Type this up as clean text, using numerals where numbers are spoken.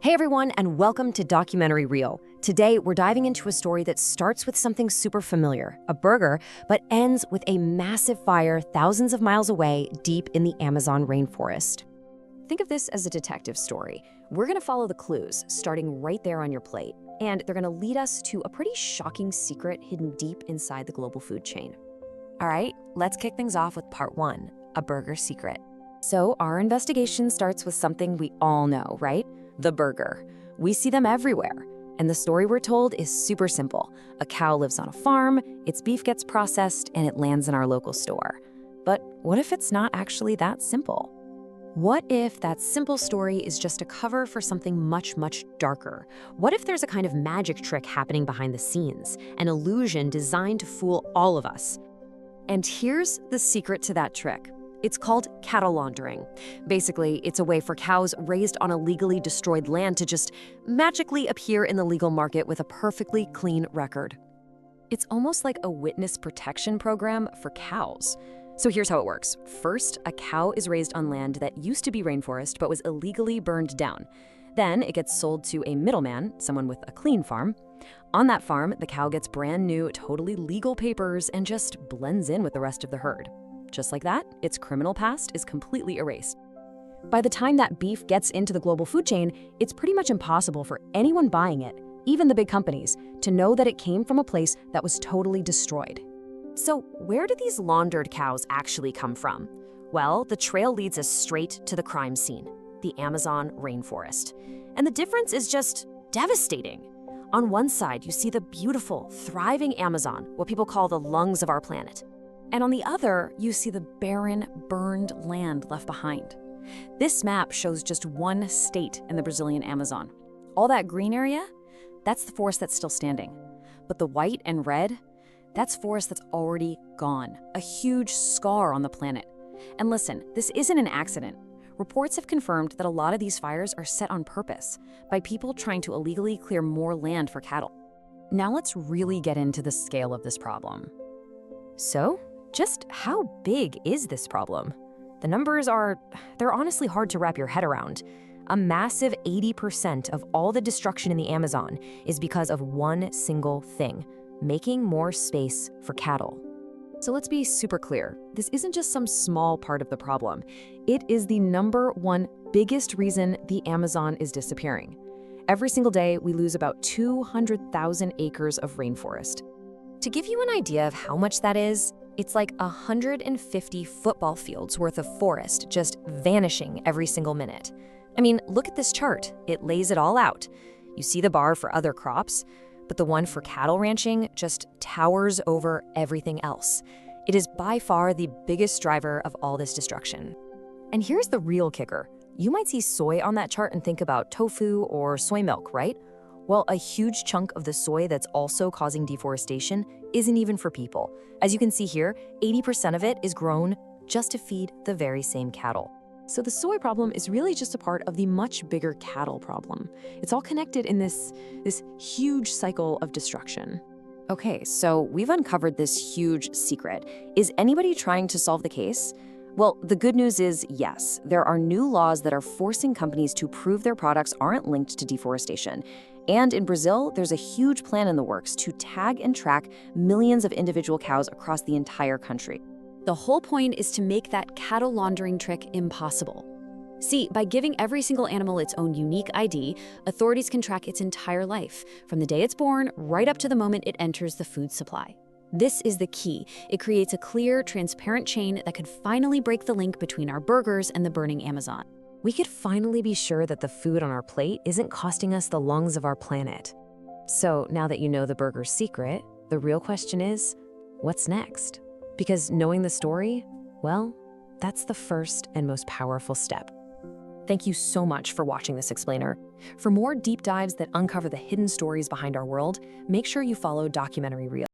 Hey everyone, and welcome to Documentary Reel. Today, we're diving into a story that starts with something super familiar, a burger, but ends with a massive fire thousands of miles away deep in the Amazon rainforest. Think of this as a detective story. We're going to follow the clues, starting right there on your plate, and they're going to lead us to a pretty shocking secret hidden deep inside the global food chain. All right, let's kick things off with part one, a burger secret. So our investigation starts with something we all know, right? The burger. We see them everywhere. And the story we're told is super simple. A cow lives on a farm, its beef gets processed, and it lands in our local store. But what if it's not actually that simple? What if that simple story is just a cover for something much, much darker? What if there's a kind of magic trick happening behind the scenes, an illusion designed to fool all of us? And here's the secret to that trick. It's called cattle laundering. Basically, it's a way for cows raised on illegally destroyed land to just magically appear in the legal market with a perfectly clean record. It's almost like a witness protection program for cows. So here's how it works. First, a cow is raised on land that used to be rainforest but was illegally burned down. Then it gets sold to a middleman, someone with a clean farm. On that farm, the cow gets brand new, totally legal papers and just blends in with the rest of the herd. Just like that, its criminal past is completely erased. By the time that beef gets into the global food chain, it's pretty much impossible for anyone buying it, even the big companies, to know that it came from a place that was totally destroyed. So where do these laundered cows actually come from? Well, the trail leads us straight to the crime scene, the Amazon rainforest. And the difference is just devastating. On one side, you see the beautiful, thriving Amazon, what people call the lungs of our planet. And on the other, you see the barren, burned land left behind. This map shows just one state in the Brazilian Amazon. All that green area, that's the forest that's still standing. But the white and red, that's forest that's already gone, a huge scar on the planet. And listen, this isn't an accident. Reports have confirmed that a lot of these fires are set on purpose by people trying to illegally clear more land for cattle. Now let's really get into the scale of this problem. So, just how big is this problem? The numbers they're honestly hard to wrap your head around. A massive 80% of all the destruction in the Amazon is because of one single thing, making more space for cattle. So let's be super clear. This isn't just some small part of the problem. It is the number one biggest reason the Amazon is disappearing. Every single day, we lose about 200,000 acres of rainforest. To give you an idea of how much that is, it's like 150 football fields worth of forest just vanishing every single minute. I mean, look at this chart. It lays it all out. You see the bar for other crops, but the one for cattle ranching just towers over everything else. It is by far the biggest driver of all this destruction. And here's the real kicker. You might see soy on that chart and think about tofu or soy milk, right? Well, a huge chunk of the soy that's also causing deforestation isn't even for people. As you can see here, 80% of it is grown just to feed the very same cattle. So the soy problem is really just a part of the much bigger cattle problem. It's all connected in this huge cycle of destruction. Okay, so we've uncovered this huge secret. Is anybody trying to solve the case? Well, the good news is yes, there are new laws that are forcing companies to prove their products aren't linked to deforestation. And in Brazil, there's a huge plan in the works to tag and track millions of individual cows across the entire country. The whole point is to make that cattle laundering trick impossible. See, by giving every single animal its own unique ID, authorities can track its entire life, from the day it's born right up to the moment it enters the food supply. This is the key. It creates a clear, transparent chain that could finally break the link between our burgers and the burning Amazon. We could finally be sure that the food on our plate isn't costing us the lungs of our planet. So now that you know the burger's secret, the real question is, what's next? Because knowing the story, well, that's the first and most powerful step. Thank you so much for watching this explainer. For more deep dives that uncover the hidden stories behind our world, make sure you follow Documentary Reel.